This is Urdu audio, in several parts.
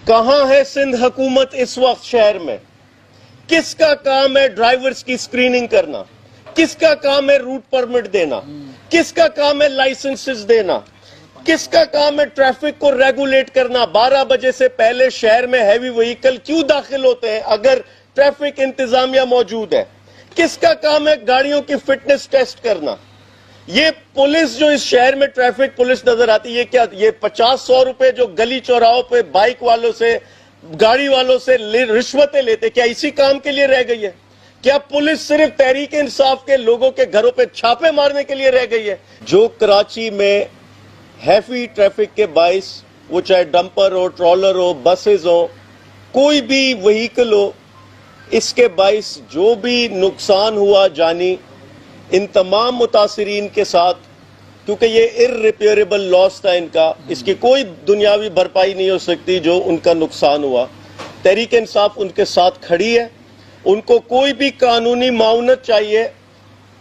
کہاں ہے سندھ حکومت اس وقت شہر میں؟ کس کا کام ہے ڈرائیورز کی سکریننگ کرنا؟ کس کا کام ہے روٹ پرمٹ دینا؟ کس کا کام ہے لائسنسز دینا؟ کس کا کام ہے ٹریفک کو ریگولیٹ کرنا؟ 12 بجے سے پہلے شہر میں ہیوی وہیکل کیوں داخل ہوتے ہیں اگر ٹریفک انتظامیہ موجود ہے؟ کس کا کام ہے گاڑیوں کی فٹنس ٹیسٹ کرنا؟ یہ پولیس جو اس شہر میں ٹریفک پولیس نظر آتی ہے، یہ کیا یہ 50-100 روپے جو گلی چوراہوں پہ بائک والوں سے گاڑی والوں سے رشوتیں لیتے، کیا اسی کام کے لیے رہ گئی ہے؟ کیا پولیس صرف تحریک انصاف کے لوگوں کے گھروں پہ چھاپے مارنے کے لیے رہ گئی ہے؟ جو کراچی میں ہیوی ٹریفک کے باعث، وہ چاہے ڈمپر ہو، ٹرالر ہو، بسز ہو، کوئی بھی وہیکل ہو، اس کے باعث جو بھی نقصان ہوا جانی، ان تمام متاثرین کے ساتھ، کیونکہ یہ irreparable لاس تھا ان کا، اس کی کوئی دنیاوی بھرپائی نہیں ہو سکتی جو ان کا نقصان ہوا، تحریک انصاف ان کے ساتھ کھڑی ہے۔ ان کو کوئی بھی قانونی معاونت چاہیے،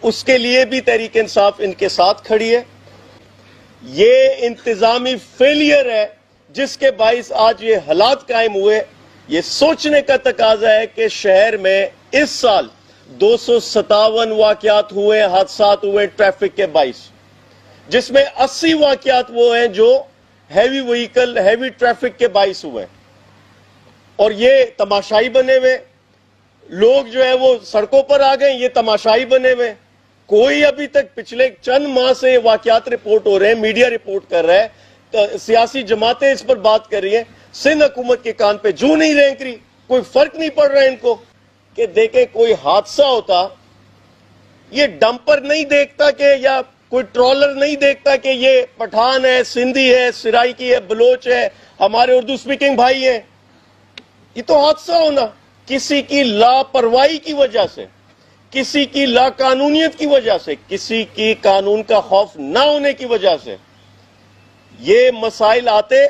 اس کے لیے بھی تحریک انصاف ان کے ساتھ کھڑی ہے۔ یہ انتظامی فیلئر ہے جس کے باعث آج یہ حالات قائم ہوئے۔ یہ سوچنے کا تقاضا ہے کہ شہر میں اس سال 257 واقعات ہوئے، حادثات ہوئے ٹریفک کے باعث، جس میں 80 واقعات وہ ہیں جو ہیوی وہیکل، ہیوی ٹریفک کے باعث ہوئے، اور یہ تماشائی بنے ہوئے لوگ جو ہے وہ سڑکوں پر آ گئے، یہ تماشائی بنے ہوئے۔ کوئی ابھی تک پچھلے چند ماہ سے یہ واقعات رپورٹ ہو رہے ہیں، میڈیا رپورٹ کر رہا ہے، سیاسی جماعتیں اس پر بات کر رہی ہیں، سندھ حکومت کے کان پہ جو نہیں رینک رہی، کوئی فرق نہیں پڑ رہا ہے ان کو کہ دیکھیں کوئی حادثہ ہوتا، یہ ڈمپر نہیں دیکھتا کہ یا کوئی ٹرالر نہیں دیکھتا کہ یہ پٹھان ہے، سندھی ہے، سرائکی ہے، بلوچ ہے، ہمارے اردو سپیکنگ بھائی ہیں۔ یہ تو حادثہ ہونا کسی کی لاپرواہی کی وجہ سے، کسی کی لاقانونیت کی وجہ سے، کسی کی قانون کا خوف نہ ہونے کی وجہ سے یہ مسائل آتے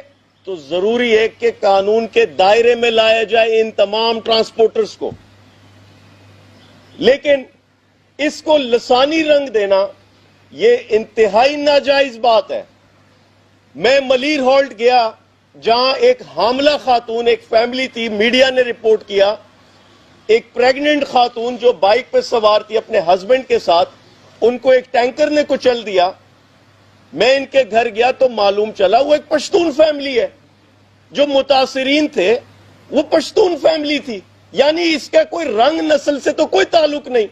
تو ضروری ہے کہ قانون کے دائرے میں لایا جائے ان تمام ٹرانسپورٹرز کو، لیکن اس کو لسانی رنگ دینا یہ انتہائی ناجائز بات ہے۔ میں ملیر ہالٹ گیا جہاں ایک حاملہ خاتون، ایک فیملی تھی، میڈیا نے رپورٹ کیا، ایک پریگننٹ خاتون جو بائک پہ سوار تھی اپنے ہسبینڈ کے ساتھ، ان کو ایک ٹینکر نے کچل دیا۔ میں ان کے گھر گیا تو معلوم چلا وہ ایک پشتون فیملی ہے، جو متاثرین تھے وہ پشتون فیملی تھی، یعنی اس کا کوئی رنگ نسل سے تو کوئی تعلق نہیں۔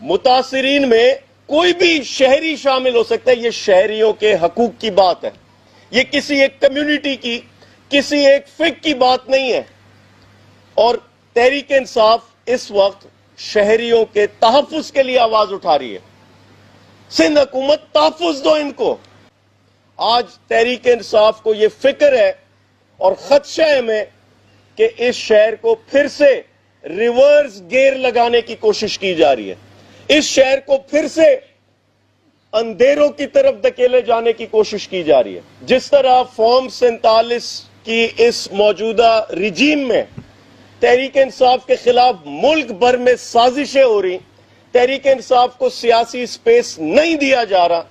متاثرین میں کوئی بھی شہری شامل ہو سکتا ہے، یہ شہریوں کے حقوق کی بات ہے، یہ کسی ایک کمیونٹی کی، کسی ایک فک کی بات نہیں ہے، اور تحریک انصاف اس وقت شہریوں کے تحفظ کے لیے آواز اٹھا رہی ہے۔ سندھ حکومت تحفظ دو ان کو۔ آج تحریک انصاف کو یہ فکر ہے اور خدشہ ہے میں کہ اس شہر کو پھر سے ریورس گیئر لگانے کی کوشش کی جا رہی ہے، اس شہر کو پھر سے اندھیروں کی طرف دھکیلے جانے کی کوشش کی جا رہی ہے۔ جس طرح فارم 47 کی اس موجودہ رجیم میں تحریک انصاف کے خلاف ملک بھر میں سازشیں ہو رہی، تحریک انصاف کو سیاسی سپیس نہیں دیا جا رہا،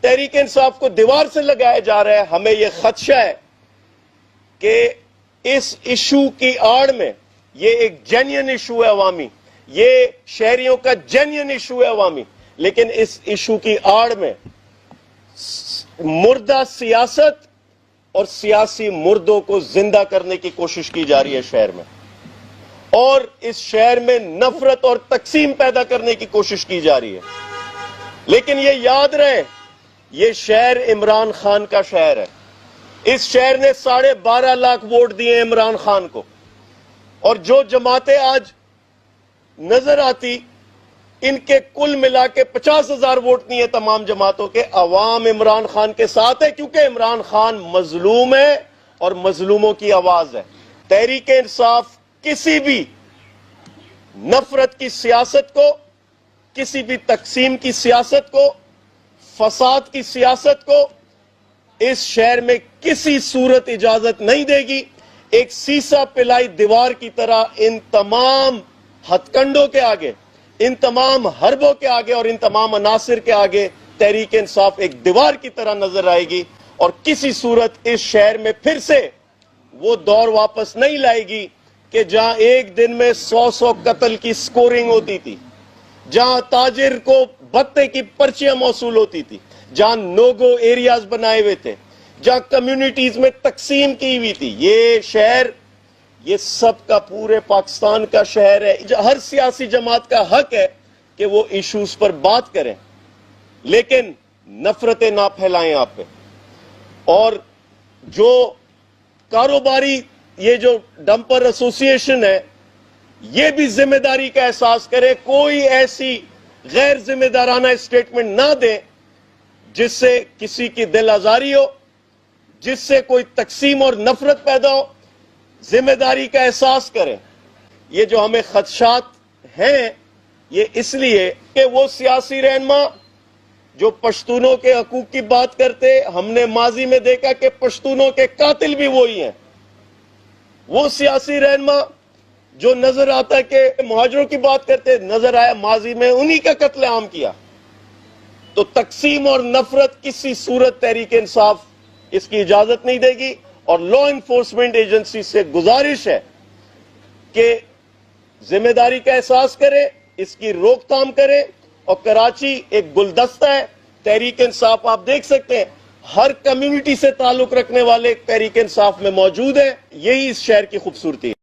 تحریک انصاف کو دیوار سے لگایا جا رہا ہے، ہمیں یہ خدشہ ہے کہ اس ایشو کی آڑ میں، یہ ایک جینین ایشو ہے عوامی، یہ شہریوں کا جینین ایشو ہے عوامی، لیکن اس ایشو کی آڑ میں مردہ سیاست اور سیاسی مردوں کو زندہ کرنے کی کوشش کی جا رہی ہے شہر میں، اور اس شہر میں نفرت اور تقسیم پیدا کرنے کی کوشش کی جا رہی ہے۔ لیکن یہ یاد رہے، یہ شہر عمران خان کا شہر ہے، اس شہر نے 12.5 لاکھ ووٹ دیے عمران خان کو، اور جو جماعتیں آج نظر آتی ان کے کل ملا کے 50,000 ووٹ نہیں ہے تمام جماعتوں کے، عوام عمران خان کے ساتھ ہے، کیونکہ عمران خان مظلوم ہے اور مظلوموں کی آواز ہے۔ تحریک انصاف کسی بھی نفرت کی سیاست کو، کسی بھی تقسیم کی سیاست کو، فساد کی سیاست کو اس شہر میں کسی صورت اجازت نہیں دے گی۔ ایک سیسا پلائی دیوار کی طرح ان تمام ہتھ کنڈوں کے آگے، ان تمام حربوں کے آگے اور ان تمام عناصر کے آگے تحریک انصاف ایک دیوار کی طرح نظر آئے گی، اور کسی صورت اس شہر میں پھر سے وہ دور واپس نہیں لائے گی کہ جہاں ایک دن میں 100 قتل کی سکورنگ ہوتی تھی، جہاں تاجر کو بھتے کی پرچیاں موصول ہوتی تھی، جہاں نوگو ایریاز بنائے ہوئے تھے، جہاں کمیونٹیز میں تقسیم کی ہوئی تھی. یہ شہر، یہ سب کا پورے پاکستان کا شہر ہے. ہر سیاسی جماعت کا حق ہے کہ وہ ایشوز پر بات کریں، لیکن نفرتیں نہ پھیلائیں آپ پہ. اور جو کاروباری یہ جو ڈمپر ایسوسی ایشن ہے، یہ بھی ذمہ داری کا احساس کرے. کوئی ایسی غیر ذمہ دارانہ اسٹیٹمنٹ نہ دیں جس سے کسی کی دل آزاری ہو، جس سے کوئی تقسیم اور نفرت پیدا ہو. ذمہ داری کا احساس کریں. یہ جو ہمیں خدشات ہیں یہ اس لیے کہ وہ سیاسی رہنما جو پشتونوں کے حقوق کی بات کرتے، ہم نے ماضی میں دیکھا کہ پشتونوں کے قاتل بھی وہی ہیں. وہ سیاسی رہنما جو نظر آتا کہ مہاجروں کی بات کرتے، نظر آیا ماضی میں انہی کا قتل عام کیا. تو تقسیم اور نفرت کسی صورت تحریک انصاف اس کی اجازت نہیں دے گی. اور لا انفورسمنٹ ایجنسی سے گزارش ہے کہ ذمہ داری کا احساس کرے، اس کی روک تھام کرے. اور کراچی ایک گلدستہ ہے. تحریک انصاف آپ دیکھ سکتے ہیں ہر کمیونٹی سے تعلق رکھنے والے تحریک انصاف میں موجود ہیں. یہی اس شہر کی خوبصورتی ہے.